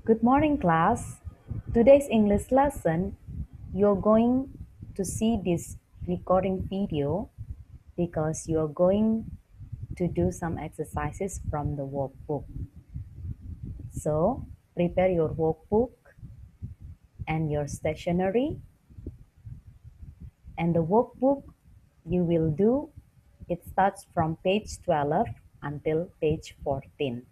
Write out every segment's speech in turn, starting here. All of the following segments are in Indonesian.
Good morning, class. Today's English lesson, you're going to see this recording video because you're going to do some exercises from the workbook. So, prepare your workbook and your stationery. And the workbook you will do, it starts from page 12 until page 14.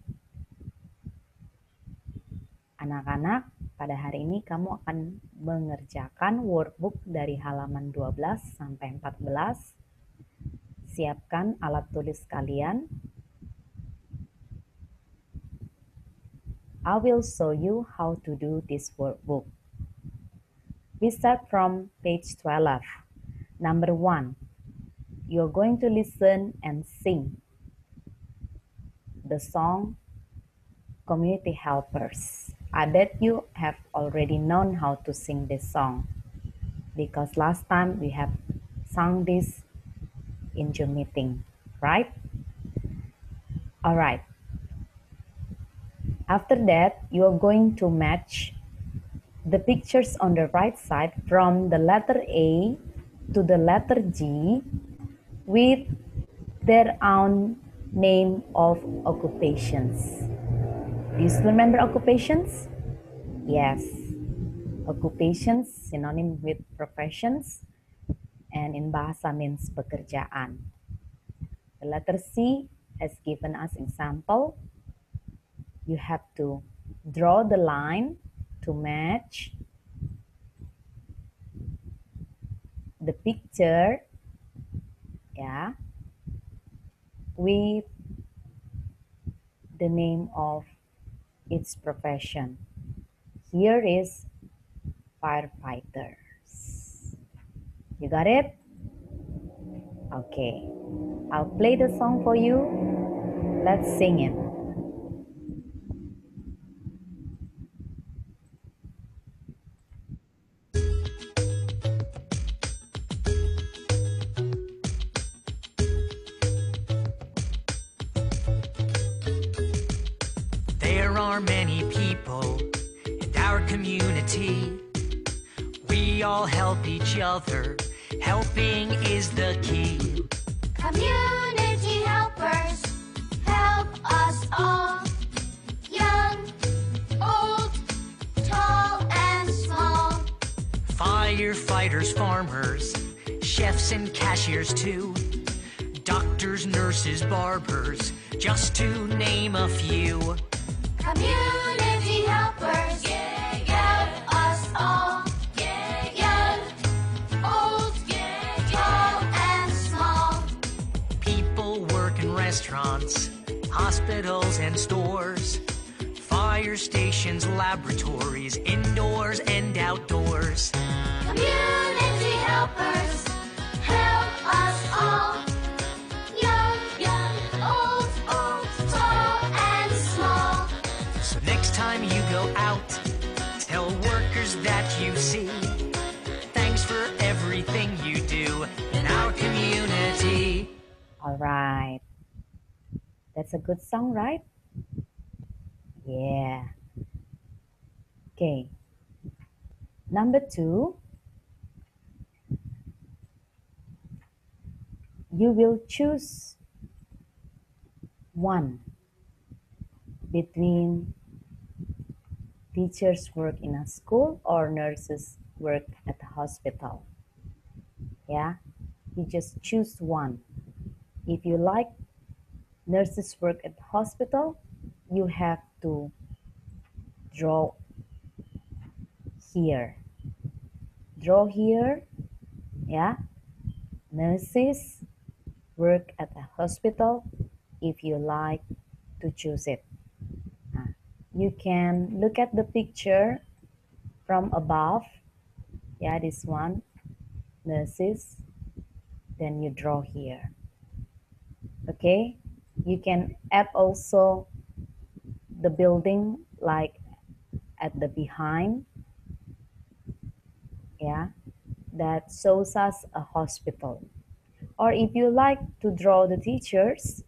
Anak-anak, pada hari ini kamu akan mengerjakan workbook dari halaman 12 sampai 14. Siapkan alat tulis kalian. I will show you how to do this workbook. We start from page 12. Number 1. You're going to listen and sing the song Community Helpers. I bet you have already known how to sing this song because last time we have sung this in your meeting, right? All right. After that, you are going to match the pictures on the right side from the letter A to the letter G with their own name of occupations. Do you still remember occupations? Yes. Occupations synonym with professions and in bahasa means pekerjaan. The letter C has given us example. You have to draw the line to match the picture, yeah, with the name of its profession. Here is firefighters. You got it? Okay. I'll play the song for you. Let's sing it. There are many people in our community. We all help each other. Helping is the key. Community helpers help us all. Young, old, tall and small. Firefighters, farmers, chefs and cashiers too. Doctors, nurses, barbers, just to name a few. Community helpers help us all. Young, old, tall and small. People work in restaurants, hospitals and stores, fire stations, laboratories, indoors and outdoors. Community helpers help us all. Young, old, tall and small. So next time you go out, tell workers that you see, thanks for everything you do in our community. All right. That's a good song, right? Yeah. Okay. Number 2. You will choose one between teachers work in a school or nurses work at a hospital. Yeah, you just choose one. If you like nurses work at the hospital, you have to draw here. Draw here, yeah. Nurses work at a hospital if you like to choose it. You can look at the picture from above. Yeah, this one, nurses. Then you draw here. Okay, you can add also the building like at the behind. Yeah, that shows us a hospital. Or if you like to draw the teachers,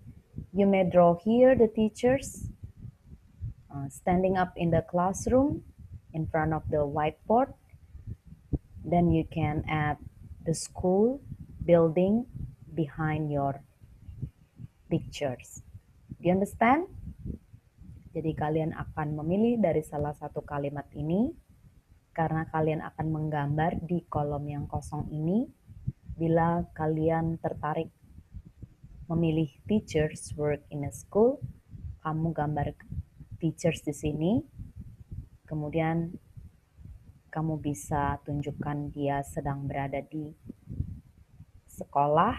you may draw here the teachers. standing up in the classroom in front of the whiteboard. Then you can add the school building behind your pictures. Do you understand? Jadi kalian akan memilih dari salah satu kalimat ini karena kalian akan menggambar di kolom yang kosong ini. Bila kalian tertarik memilih teachers work in a school, kamu gambar teachers di sini. Kemudian kamu bisa tunjukkan dia sedang berada di sekolah,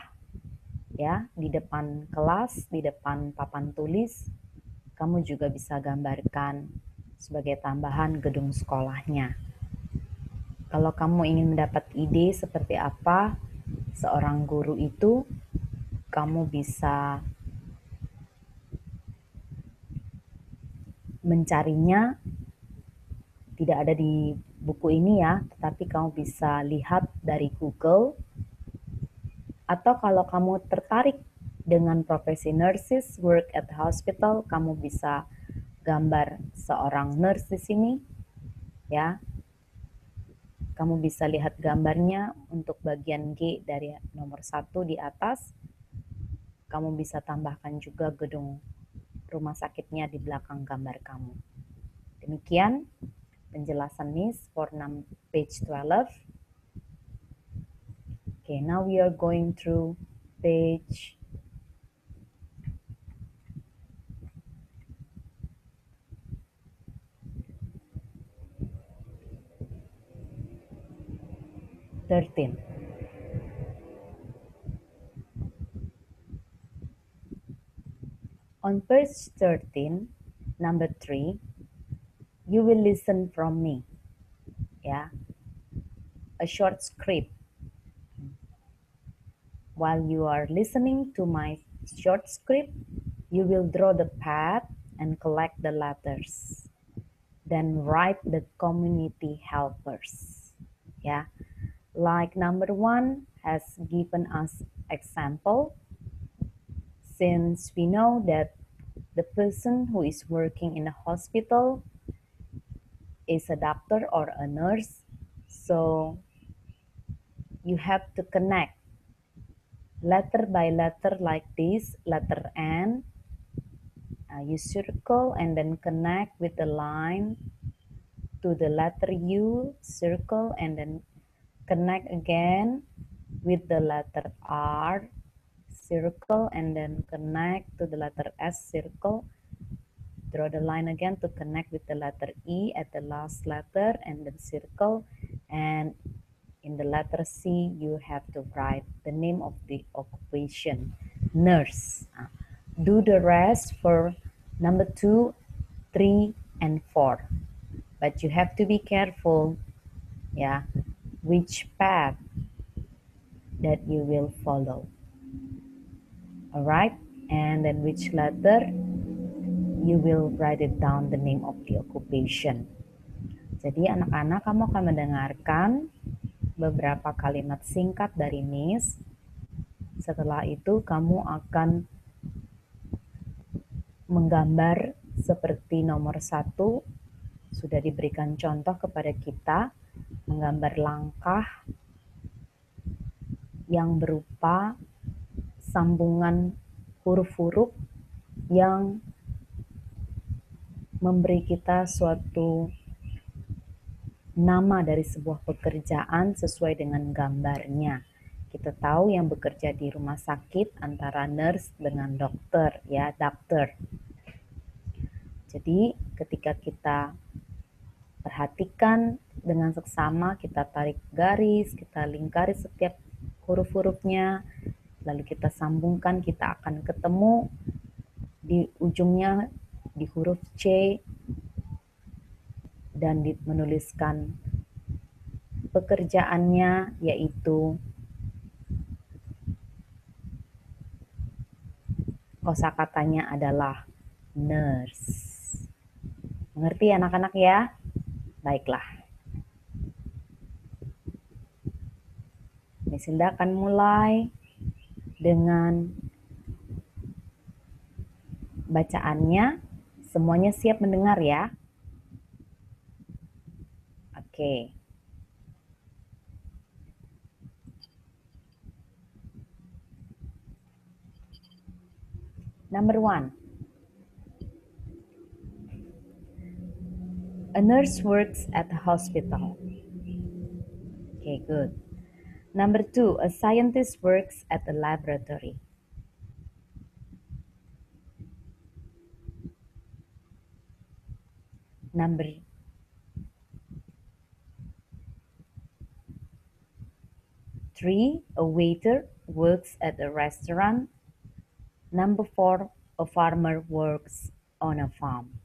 ya, di depan kelas, di depan papan tulis. Kamu juga bisa gambarkan sebagai tambahan gedung sekolahnya. Kalau kamu ingin mendapat ide seperti apa seorang guru itu, kamu bisa mencarinya. Tidak ada di buku ini ya, tetapi kamu bisa lihat dari Google. Atau kalau kamu tertarik dengan profesi nurses work at hospital, kamu bisa gambar seorang nurse di sini, ya. Kamu bisa lihat gambarnya untuk bagian G dari nomor 1 di atas. Kamu bisa tambahkan juga gedung rumah sakitnya di belakang gambar kamu. Demikian penjelasan Miss for page 12. Okay, now we are going through page 13. On page 13, number 3, you will listen from me. Yeah, a short script. While you are listening to my short script, you will draw the path and collect the letters. Then write the community helpers. Yeah, like number 1 has given us example. Since we know that the person who is working in a hospital is a doctor or a nurse, so you have to connect letter by letter like this. Letter N, you circle and then connect with the line to the letter U, circle and then connect again with the letter R, circle and then connect to the letter S, circle. Draw the line again to connect with the letter E at the last letter and then circle. And in the letter C, you have to write the name of the occupation, nurse. Do the rest for number 2, 3, and 4. But you have to be careful, yeah, which path that you will follow. Alright, and then which letter you will write it down the name of the occupation. Jadi anak-anak, kamu akan mendengarkan beberapa kalimat singkat dari Miss. Setelah itu kamu akan menggambar seperti nomor 1, sudah diberikan contoh kepada kita, menggambar langkah yang berupa sambungan huruf-huruf yang memberi kita suatu nama dari sebuah pekerjaan sesuai dengan gambarnya. Kita tahu yang bekerja di rumah sakit antara nurse dengan dokter, ya, dokter. Jadi ketika kita perhatikan dengan seksama, kita tarik garis, kita lingkari setiap huruf-hurufnya, lalu kita sambungkan, kita akan ketemu di ujungnya di huruf C dan menuliskan pekerjaannya, yaitu kosakatanya adalah nurse. Mengerti anak-anak ya? Baiklah. Miss Hilda akan mulai dengan bacaannya. Semuanya siap mendengar ya? Oke. Number 1. A nurse works at a hospital. Okay, good. Number 2. A scientist works at a laboratory. Number 3. A waiter works at a restaurant. Number 4. A farmer works on a farm.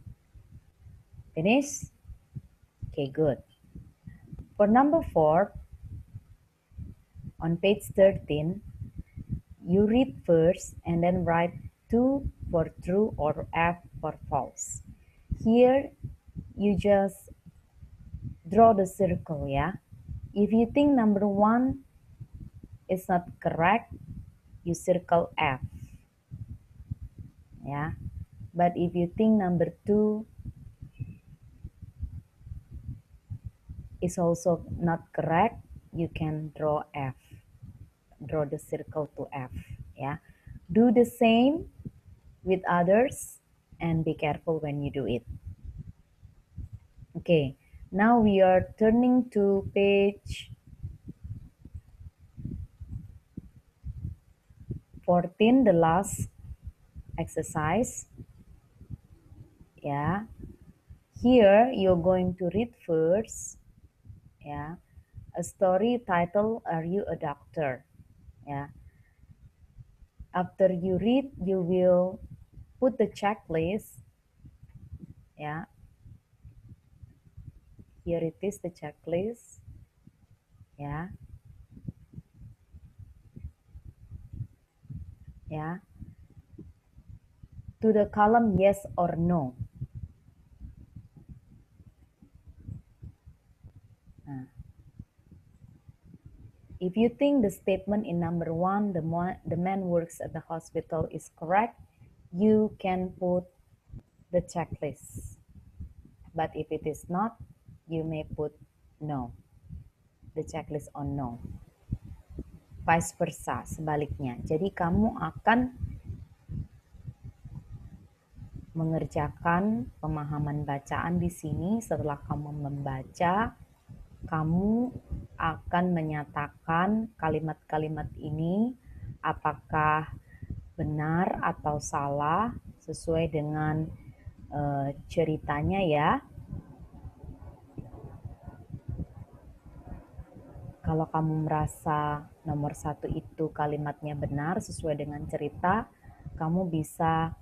Finish? Okay, good. For number 4, on page 13, you read first and then write 2 for true or F for false. Here, you just draw the circle, yeah? If you think number 1 is not correct, you circle F, yeah? But if you think number 2 is also not correct, you can draw F. Draw the circle to F, yeah? Do the same with others and be careful when you do it. Okay, now we are turning to page 14, the last exercise. Yeah, here you're going to read first, yeah, a story titled Are You a Doctor? Yeah. After you read, you will put the checklist. Yeah. Here it is, the checklist. Yeah. Yeah. To the column yes or no. If you think the statement in number 1, the man works at the hospital is correct, you can put the checklist. But if it is not, you may put no, the checklist on no. Vice versa, sebaliknya. Jadi kamu akan mengerjakan pemahaman bacaan di sini. Setelah kamu membaca, kamu akan menyatakan kalimat-kalimat ini apakah benar atau salah sesuai dengan ceritanya ya. Kalau kamu merasa nomor 1 itu kalimatnya benar sesuai dengan cerita, kamu bisa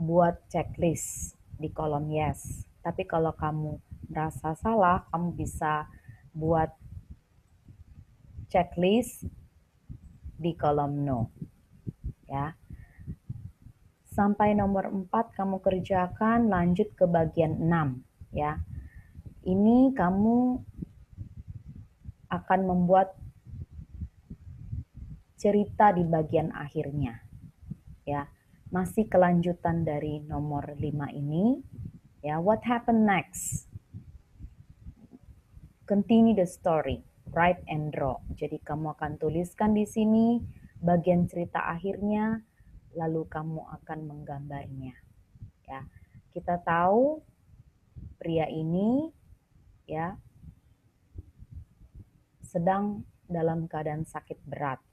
buat checklist di kolom yes. Tapi kalau kamu merasa salah, kamu bisa buat checklist di kolom no. Ya. Sampai nomor 4 kamu kerjakan, lanjut ke bagian 6 ya. Ini kamu akan membuat cerita di bagian akhirnya. Ya. Masih kelanjutan dari nomor 5 ini. Ya, what happened next? Continue the story, write and draw. Jadi kamu akan tuliskan di sini bagian cerita akhirnya, lalu kamu akan menggambarnya. Ya, kita tahu pria ini ya sedang dalam keadaan sakit berat.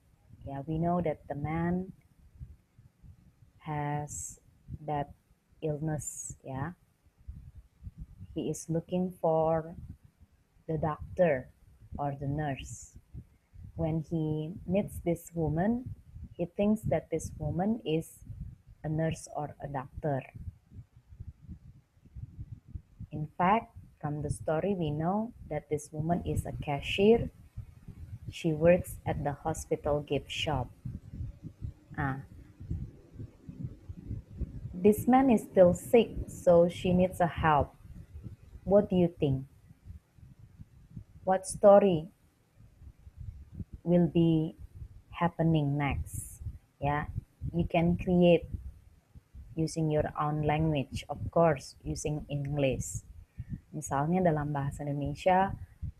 Ya, we know that the man has that illness. Ya, he is looking for the doctor or the nurse. When he meets this woman, he thinks that this woman is a nurse or a doctor. In fact, from the story, we know that this woman is a cashier. She works at the hospital gift shop. This man is still sick, so she needs a help. What do you think? What story will be happening next? Yeah, you can create using your own language, of course, using English. Misalnya dalam bahasa Indonesia,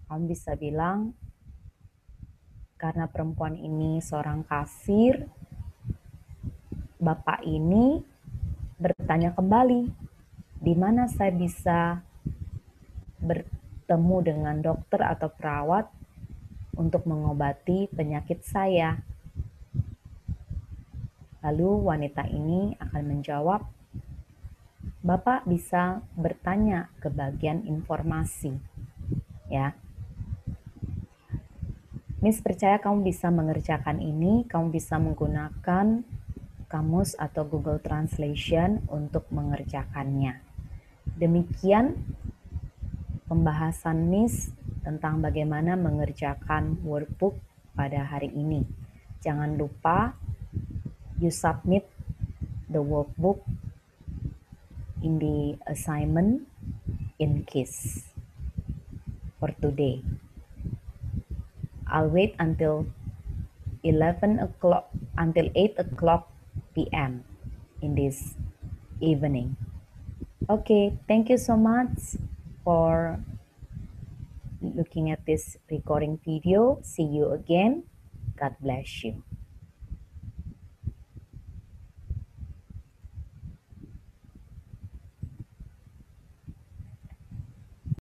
kamu bisa bilang, karena perempuan ini seorang kasir, Bapak ini bertanya kembali, di mana saya bisa bertemu dengan dokter atau perawat untuk mengobati penyakit saya. Lalu wanita ini akan menjawab, Bapak bisa bertanya ke bagian informasi. Ya. Miss percaya kamu bisa mengerjakan ini, kamu bisa menggunakan kamus atau Google Translation untuk mengerjakannya. Demikian pembahasan Miss tentang bagaimana mengerjakan workbook pada hari ini. Jangan lupa you submit the workbook in the assignment in KISS for today. I'll wait until 8 o'clock p.m. in this evening. Okay, thank you so much for looking at this recording video. See you again. God bless you.